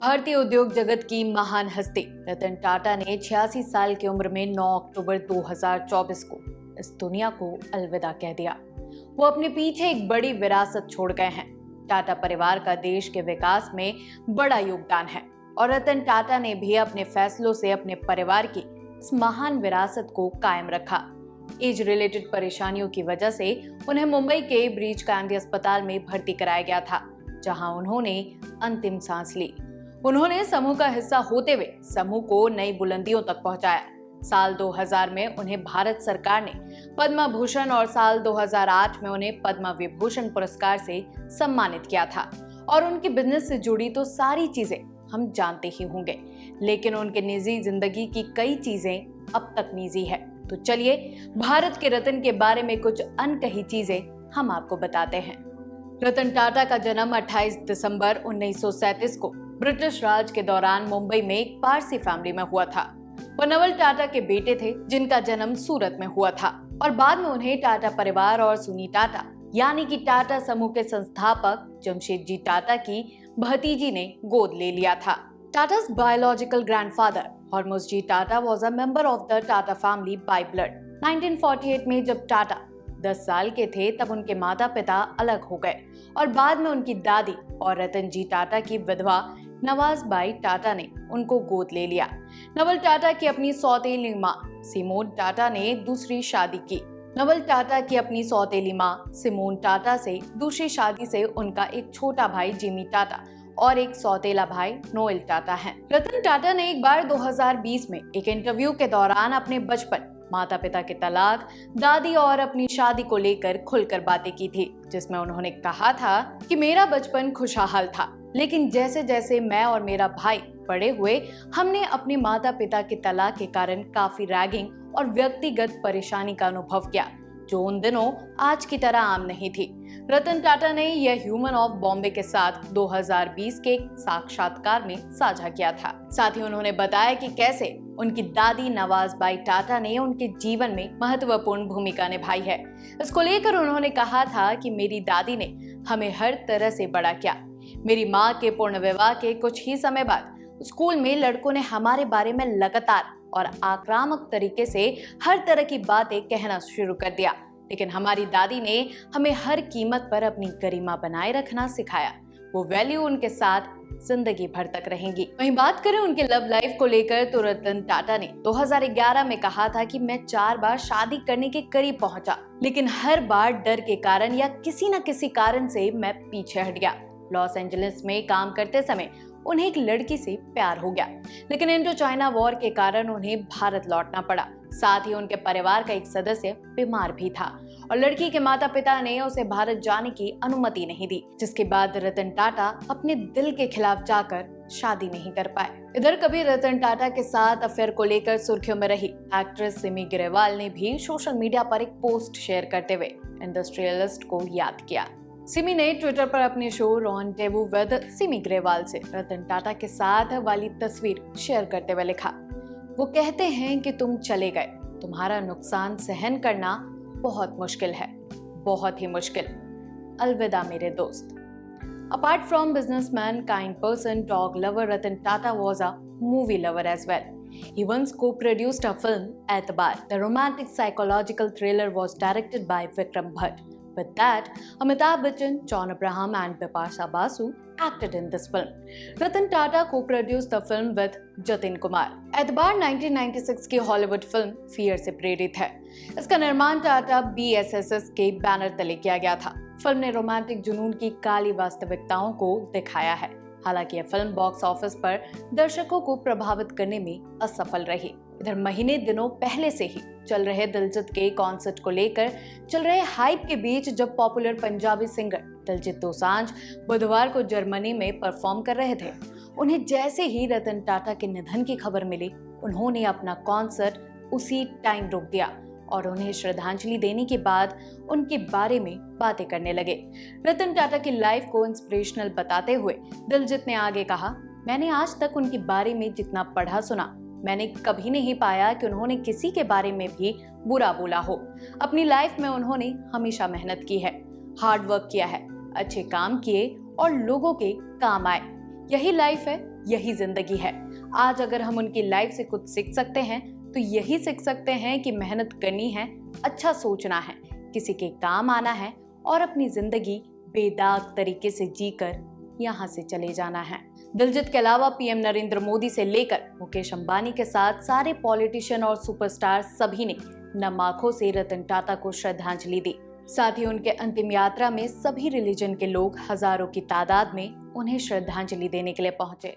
भारतीय उद्योग जगत की महान हस्ती रतन टाटा ने 86 साल की उम्र में 9 अक्टूबर 2024 को इस दुनिया को अलविदा कह दिया। वो अपने पीछे एक बड़ी विरासत छोड़ गए हैं। टाटा परिवार का देश के विकास में बड़ा योगदान है और रतन टाटा ने भी अपने फैसलों से अपने परिवार की इस महान विरासत को कायम रखा। एज रिलेटेड परेशानियों की वजह से उन्हें मुंबई के ब्रीच कैंडी अस्पताल में भर्ती कराया गया था, जहां उन्होंने अंतिम सांस ली। उन्होंने समूह का हिस्सा होते हुए समूह को नई बुलंदियों तक पहुंचाया। साल 2000 में उन्हें भारत सरकार ने पद्म भूषण और साल 2008 में उन्हें पद्म विभूषण पुरस्कार से सम्मानित किया था। और उनके बिजनेस से जुड़ी तो सारी चीजें हम जानते ही होंगे, लेकिन उनके निजी जिंदगी की कई चीजें अब तक निजी है। तो चलिए भारत के रतन के बारे में कुछ अनकही चीजें हम आपको बताते हैं। रतन टाटा का जन्म 28 दिसंबर 1937 को ब्रिटिश राज के दौरान मुंबई में एक पारसी फैमिली में हुआ था। वो नवल टाटा के बेटे थे, जिनका जन्म सूरत में हुआ था और बाद में उन्हें टाटा परिवार और सुनी टाटा यानी कि टाटा समूह के संस्थापक जमशेदजी टाटा की भतीजी ने गोद ले लिया था। टाटा's biological grandfather हरमुसजी Tata was a member of the Tata family by blood। 1948 में जब टाटा 10 साल के थे तब उनके माता पिता अलग हो गए और बाद में उनकी दादी और रतन जी टाटा की विधवा नवाज बाई टाटा ने उनको गोद ले लिया। नवल टाटा की अपनी सौतेली माँ सिमोन टाटा ने दूसरी शादी की। नवल टाटा की अपनी सौतेली माँ सिमोन टाटा से दूसरी शादी से उनका एक छोटा भाई जिमी टाटा और एक सौतेला भाई नोएल टाटा है। रतन टाटा ने एक बार 2020 में एक इंटरव्यू के दौरान अपने बचपन, माता पिता के तलाक, दादी और अपनी शादी को लेकर खुलकर बातें की थी, जिसमें उन्होंने कहा था कि मेरा बचपन खुशहाल था, लेकिन जैसे जैसे मैं और मेरा भाई बड़े हुए, हमने अपने माता पिता के तलाक के कारण काफी रैगिंग और व्यक्तिगत परेशानी का अनुभव किया, जो उन दिनों आज की तरह आम नहीं थी। रतन टाटा ने यह ह्यूमन ऑफ बॉम्बे के साथ 2020 के साक्षात्कार में साझा किया था। साथ ही उन्होंने बताया कि कैसे उनकी दादी नवाज बाई टाटा ने उनके जीवन में महत्वपूर्ण भूमिका निभाई है। इसको लेकर उन्होंने कहा था कि मेरी दादी ने हमें हर तरह से बड़ा किया। मेरी माँ के पूर्ण विवाह के कुछ ही समय बाद स्कूल में लड़कों ने हमारे बारे में लगातार और आक्रामक तरीके से हर तरह की बातें कहना शुरू कर दिया, लेकिन हमारी दादी ने हमें हर कीमत पर अपनी गरिमा बनाए रखना सिखाया। वो वैल्यू उनके साथ जिंदगी भर तक रहेंगी। वहीं बात करें उनके लव लाइफ को लेकर तो रतन टाटा ने 2011 में कहा था कि मैं 4 बार शादी करने के करीब पहुंचा, लेकिन हर बार डर के कारण या किसी न किसी कारण से मैं पीछे हट गया। लॉस एंजलिस में काम करते समय उन्हें एक लड़की से प्यार हो गया, लेकिन इंडो चाइना वॉर के कारण उन्हें भारत लौटना पड़ा। साथ ही उनके परिवार का एक सदस्य बीमार भी था और लड़की के माता पिता ने उसे भारत जाने की अनुमति नहीं दी, जिसके बाद रतन टाटा अपने दिल के खिलाफ जाकर शादी नहीं कर पाए। इधर कभी रतन टाटा के साथ अफेयर को लेकर सुर्खियों में रही एक्ट्रेस सिमी ग्रेवाल ने भी सोशल मीडिया पर एक पोस्ट शेयर करते हुए इंडस्ट्रियलिस्ट को याद किया। सिमी ने ट्विटर पर अपने show rendezvous with Simi Grewal से रतन टाटा के साथ वाली तस्वीर शेयर करते हुए लिखा, वो कहते हैं कि तुम चले गए, तुम्हारा नुकसान सहन करना बहुत मुश्किल है, बहुत ही मुश्किल। अलविदा मेरे दोस्त। Apart from businessman, kind person, dog lover, Ratan Tata was a movie lover as well. He once co-produced a film, Aetbar. The romantic psychological thriller was directed by Vikram Bhatt. With that, Amitabh Bachchan, John Abraham and Bipasha Basu acted in this film. Ratan Tata co-produced the film with Jatin Kumar. एतबार 1996 की Hollywood film fear से प्रेरित है। इसका निर्माण Tata BSS के banner तले किया गया था। फिल्म ने रोमांटिक जुनून की काली वास्तविकताओं को दिखाया है। हालांकि यह फिल्म बॉक्स ऑफिस पर दर्शकों को प्रभावित करने में असफल रही। इधर महीने दिनों पहले से ही चल रहे दिलजीत के कॉन्सर्ट को लेकर चल रहे हाइप के बीच जब पॉपुलर पंजाबी सिंगर दिलजीत दोसांझ बुधवार को जर्मनी में परफॉर्म कर रहे थे, उन्हें जैसे ही रतन टाटा के निधन की खबर मिली, उन्होंने अपना कॉन्सर्ट उसी टाइम रोक दिया और उन्हें श्रद्धांजलि देने के बाद उनके बारे में बातें करने लगे। रतन टाटा की लाइफ को इंस्पिरेशनल बताते हुए दिलजीत ने आगे कहा, मैंने आज तक उनके बारे में जितना पढ़ा सुना, मैंने कभी नहीं पाया कि उन्होंने किसी के बारे में भी बुरा बोला हो। अपनी लाइफ में उन्होंने हमेशा मेहनत की है, हार्ड वर्क किया है, अच्छे काम किए और लोगों के काम आए। यही लाइफ है यही जिंदगी है। आज अगर हम उनकी लाइफ से कुछ सीख सकते हैं तो यही सीख सकते हैं कि मेहनत करनी है, अच्छा सोचना है, किसी के काम आना है और अपनी जिंदगी बेदाग तरीके से जीकर यहाँ से चले जाना है। दिलजीत के अलावा पीएम नरेंद्र मोदी से लेकर मुकेश अंबानी के साथ सारे पॉलिटिशियन और सुपरस्टार सभी ने नम आंखों से रतन टाटा को श्रद्धांजलि दी। साथ ही उनके अंतिम यात्रा में सभी रिलीजन के लोग हजारों की तादाद में उन्हें श्रद्धांजलि देने के लिए पहुंचे।